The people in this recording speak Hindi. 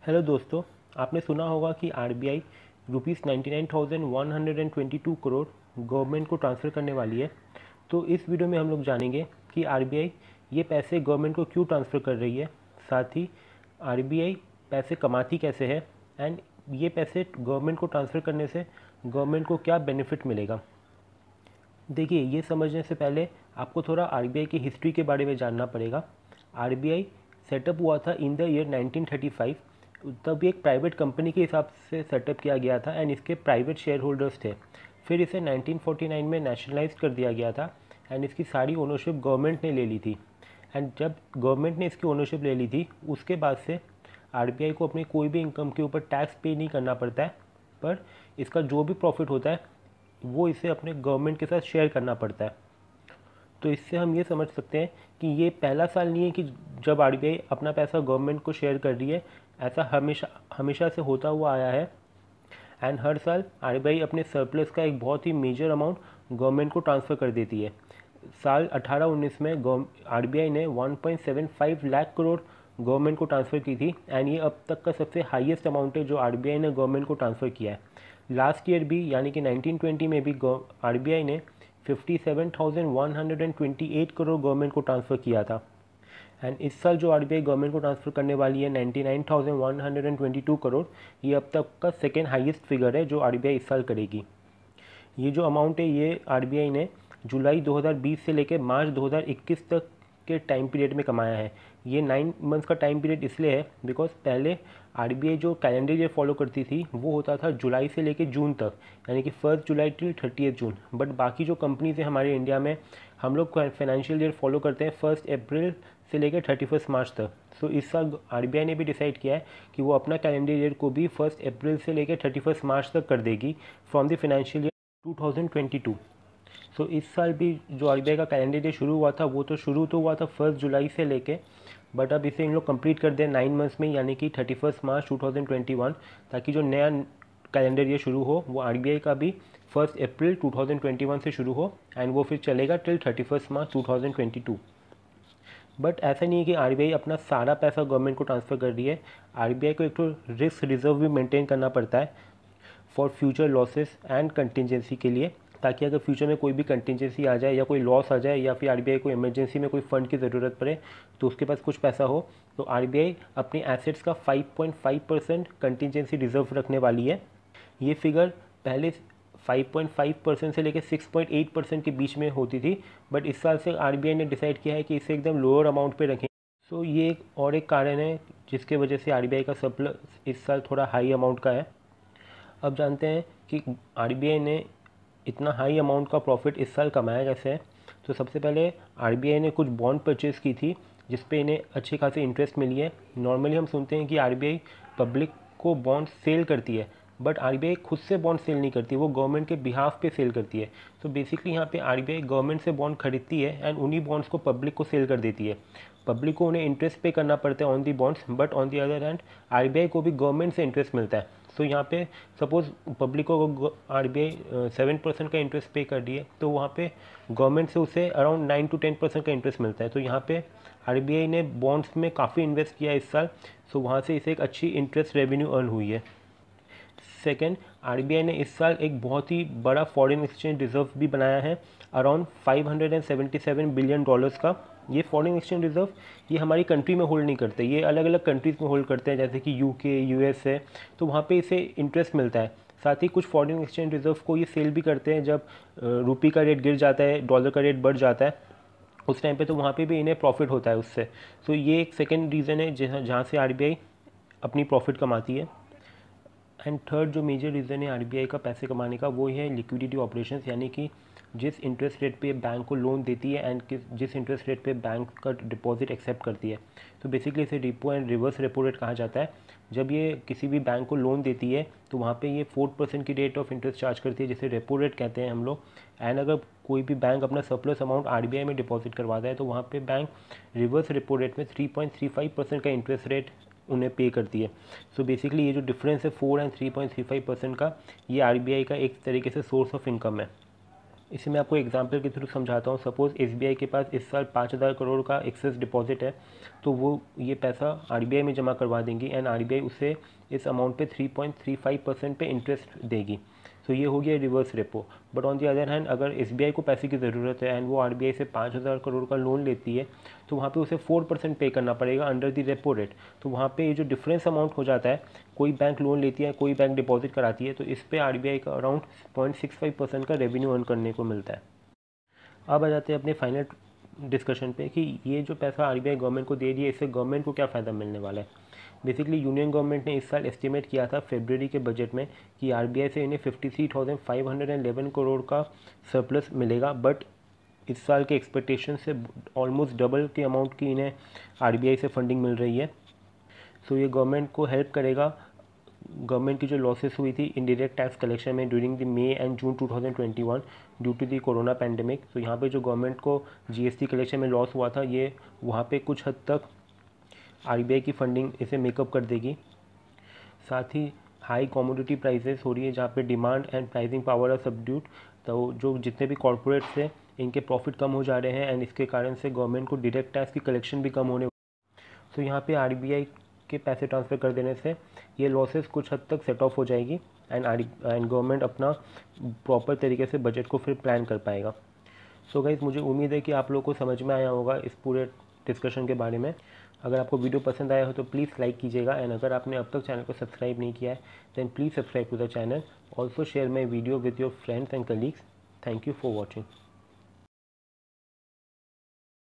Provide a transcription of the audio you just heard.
हेलो दोस्तों, आपने सुना होगा कि आरबीआई रुपीज़ 99,122 करोड़ गवर्नमेंट को ट्रांसफ़र करने वाली है। तो इस वीडियो में हम लोग जानेंगे कि आरबीआई ये पैसे गवर्नमेंट को क्यों ट्रांसफ़र कर रही है, साथ ही आरबीआई पैसे कमाती कैसे है एंड ये पैसे गवर्नमेंट को ट्रांसफ़र करने से गवर्नमेंट को क्या बेनिफिट मिलेगा। देखिए, ये समझने से पहले आपको थोड़ा आरबीआई की हिस्ट्री के बारे में जानना पड़ेगा। आरबीआई सेटअप हुआ था इन द ईयर 1935। तब ये एक प्राइवेट कंपनी के हिसाब से सेटअप किया गया था एंड इसके प्राइवेट शेयर होल्डर्स थे। फिर इसे 1949 में नेशनलाइज कर दिया गया था एंड इसकी सारी ओनरशिप गवर्नमेंट ने ले ली थी। एंड जब गवर्नमेंट ने इसकी ओनरशिप ले ली थी, उसके बाद से आरबीआई को अपनी कोई भी इनकम के ऊपर टैक्स पे नहीं करना पड़ता है, पर इसका जो भी प्रॉफिट होता है वो इसे अपने गवर्नमेंट के साथ शेयर करना पड़ता है। तो इससे हम ये समझ सकते हैं कि ये पहला साल नहीं है कि जब आरबीआई अपना पैसा गवर्नमेंट को शेयर कर रही है। ऐसा हमेशा हमेशा से होता हुआ आया है एंड हर साल आरबीआई अपने सरप्लस का एक बहुत ही मेजर अमाउंट गवर्नमेंट को ट्रांसफ़र कर देती है। साल 18-19 में आरबीआई ने 1.75 लाख करोड़ गवर्नमेंट को ट्रांसफ़र की थी एंड ये अब तक का सबसे हाईएस्ट अमाउंट है जो आरबीआई ने गवर्नमेंट को ट्रांसफ़र किया है। लास्ट ईयर भी यानी कि 1920 में भी आरबीआई ने 57,128 करोड़ गवर्नमेंट को ट्रांसफ़र किया था। एंड इस साल जो आरबीआई गवर्नमेंट को ट्रांसफ़र करने वाली है 99,122 करोड़, ये अब तक का सेकेंड हाईएस्ट फिगर है जो आरबीआई इस साल करेगी। ये जो अमाउंट है ये आरबीआई ने जुलाई 2020 से लेकर मार्च 2021 तक के टाइम पीरियड में कमाया है। ये 9 मंथ्स का टाइम पीरियड इसलिए है बिकॉज पहले आरबीआई जो कैलेंडर ईयर फॉलो करती थी वो होता था जुलाई से लेकर जून तक, यानी कि 1 जुलाई टिल 30 जून। बट बाकी जो कंपनीज हैं हमारे इंडिया में, हम लोग फाइनेंशियल ईयर फॉलो करते हैं 1 अप्रैल से लेकर 31 मार्च तक। सो इस साल आरबीआई ने भी डिसाइड किया है कि वो अपना कैलेंडर ईयर को भी 1 अप्रैल से लेकर 31 मार्च तक कर देगी फ्रॉम द फाइनेंशियल ईयर 2022। सो इस साल भी जो आरबीआई का कैलेंडर ईयर शुरू हुआ था वो तो शुरू तो हुआ था 1 जुलाई से लेके, बट अब इसे इन लोग कंप्लीट कर दें 9 मंथ्स में, यानी कि 31 मार्च 2021, ताकि जो नया कैलेंडर ईयर शुरू हो वो आरबीआई का भी 1 अप्रैल 2021 से शुरू हो एंड वो फिर चलेगा टिल 31 मार्च 2022। बट ऐसा नहीं है कि आरबीआई अपना सारा पैसा गवर्नमेंट को ट्रांसफ़र कर रही है। आरबीआई को एक तो रिस्क रिजर्व भी मेंटेन करना पड़ता है for future losses and contingency के लिए, ताकि अगर फ्यूचर में कोई भी कंटिजेंसी आ जाए या कोई लॉस आ जाए या फिर आरबीआई को इमरजेंसी में कोई फ़ंड की ज़रूरत पड़े तो उसके पास कुछ पैसा हो, तो आरबीआई अपने एसेट्स का 5.5% कंटिजेंसी रिजर्व रखने वाली है। ये फिगर पहले 5.5% से लेकर 6.8% के बीच में होती थी, बट इस साल से आरबीआई ने डिसाइड किया है कि इसे एकदम लोअर अमाउंट पे रखें। सो ये एक कारण है जिसके वजह से आरबीआई का सरप्लस इस साल थोड़ा हाई अमाउंट का है। अब जानते हैं कि आरबीआई ने इतना हाई अमाउंट का प्रॉफिट इस साल कमाया कैसे है। तो सबसे पहले आरबीआई ने कुछ बॉन्ड परचेज़ की थी जिस पे इन्हें अच्छी खासी इंटरेस्ट मिली है। नॉर्मली हम सुनते हैं कि आरबीआई पब्लिक को बॉन्ड सेल करती है, बट आरबीआई खुद से बॉन्ड सेल नहीं करती, वो गवर्नमेंट के बिहाफ पे सेल करती है। तो बेसिकली यहाँ पे आरबीआई गवर्नमेंट से बॉन्ड खरीदती है एंड उन्हीं बॉन्ड्स को पब्लिक को सेल कर देती है। पब्लिक को उन्हें इंटरेस्ट पे करना पड़ता है on the bonds, but on the other hand RBI को भी गवर्नमेंट से इंटरेस्ट मिलता है। तो यहाँ पे सपोज पब्लिक को आरबीआई 7% का इंटरेस्ट पे कर रही है, तो वहाँ पे गवर्नमेंट से उसे अराउंड 9 to 10% का इंटरेस्ट मिलता है। तो यहाँ पे आरबीआई ने बॉन्ड्स में काफ़ी इन्वेस्ट किया इस साल, सो वहाँ से इसे एक अच्छी इंटरेस्ट रेवेन्यू अर्न हुई है। सेकेंड, आरबीआई ने इस साल एक बहुत ही बड़ा फॉरेन एक्सचेंज रिजर्व भी बनाया है, अराउंड $577 बिलियन का। ये फॉरेन एक्सचेंज रिजर्व ये हमारी कंट्री में होल्ड नहीं करते, ये अलग अलग कंट्रीज़ में होल्ड करते हैं, जैसे कि यूके, यूएस है, तो वहाँ पे इसे इंटरेस्ट मिलता है। साथ ही कुछ फॉरेन एक्सचेंज रिजर्व को ये सेल भी करते हैं जब रुपये का रेट गिर जाता है, डॉलर का रेट बढ़ जाता है उस टाइम पे, तो वहाँ पे भी इन्हें प्रॉफिट होता है उससे। तो ये एक सेकेंड रीज़न है जहाँ से आरबीआई अपनी प्रॉफिट कमाती है। एंड थर्ड जो मेजर रीज़न है आरबीआई का पैसे कमाने का, वो है लिक्विडिटी ऑपरेशंस, यानी कि जिस इंटरेस्ट रेट पे बैंक को लोन देती है एंड जिस इंटरेस्ट रेट पे बैंक का डिपॉजिट एक्सेप्ट करती है। तो बेसिकली इसे repo and reverse repo rate कहा जाता है। जब ये किसी भी बैंक को लोन देती है तो वहाँ पे ये 4% की रेट ऑफ इंटरेस्ट चार्ज करती है, जिसे रेपो रेट कहते हैं हम लोग। एंड अगर कोई भी बैंक अपना सरप्लस अमाउंट आरबीआई में डिपॉजिट करवाता है तो वहाँ पे बैंक रिवर्स रेपो रेट में 3.35% का इंटरेस्ट रेट उन्हें पे करती है। सो बेसिकली ये जो डिफरेंस है 4 एंड 3.35% का, ये आरबीआई का एक तरीके से सोर्स ऑफ इनकम है। इसे मैं आपको एग्जांपल के थ्रू समझाता हूँ। सपोज़ एसबीआई के पास इस साल 5,000 करोड़ का एक्सेस डिपॉजिट है, तो वो ये पैसा आरबीआई में जमा करवा देंगी एंड आरबीआई उसे इस अमाउंट पे 3.35% पे इंटरेस्ट देगी। तो ये हो गया reverse repo. But on the other hand अगर एसबीआई को पैसे की ज़रूरत है एंड वो आरबीआई से 5,000 करोड़ का लोन लेती है, तो वहाँ पे उसे 4% पे करना पड़ेगा अंडर दी रेपो रेट। तो वहाँ पे ये जो डिफरेंस अमाउंट हो जाता है, कोई बैंक लोन लेती है, कोई बैंक डिपॉजिट कराती है, तो इस पे आरबीआई का अराउंड 0.65% का रेवेन्यू अर्न करने को मिलता है। अब आ जाते हैं अपने फाइनल डिस्कशन पे कि ये जो पैसा आरबीआई गवर्नमेंट को दे रही है, इससे गवर्नमेंट को क्या फ़ायदा मिलने वाला है। बेसिकली यूनियन गवर्नमेंट ने इस साल एस्टिमेट किया था फरवरी के बजट में कि आरबीआई से इन्हें 53,511 करोड़ का सरप्लस मिलेगा, बट इस साल के एक्सपेक्टेशन से ऑलमोस्ट डबल के अमाउंट की इन्हें आरबीआई से फंडिंग मिल रही है। सो ये गवर्नमेंट को हेल्प करेगा। गवर्नमेंट की जो लॉसेस हुई थी इनडायरेक्ट टैक्स कलेक्शन में during the May and June 2021 due to the corona pandemic, तो यहाँ पे जो गवर्नमेंट को जीएसटी कलेक्शन में लॉस हुआ था, ये वहाँ पे कुछ हद तक आरबीआई की फंडिंग इसे मेकअप कर देगी। साथ ही हाई कमोडिटी प्राइसेस हो रही है, जहाँ पे demand and pricing power are subdued, तो जो जितने भी कॉरपोरेट्स हैं इनके प्रॉफिट कम हो जा रहे हैं एंड इसके कारण से गवर्नमेंट को डायरेक्ट टैक्स की कलेक्शन भी कम होने। तो यहाँ पे आरबीआई के पैसे ट्रांसफ़र कर देने से ये लॉसेस कुछ हद तक सेट ऑफ हो जाएगी एंड गवर्नमेंट अपना प्रॉपर तरीके से बजट को फिर प्लान कर पाएगा। सो गाइस, मुझे उम्मीद है कि आप लोगों को समझ में आया होगा इस पूरे डिस्कशन के बारे में। अगर आपको वीडियो पसंद आया हो तो प्लीज़ लाइक कीजिएगा एंड अगर आपने अब तक चैनल को सब्सक्राइब नहीं किया है then please subscribe to the channel. Also share my video with your friends and colleagues. Thank you for watching.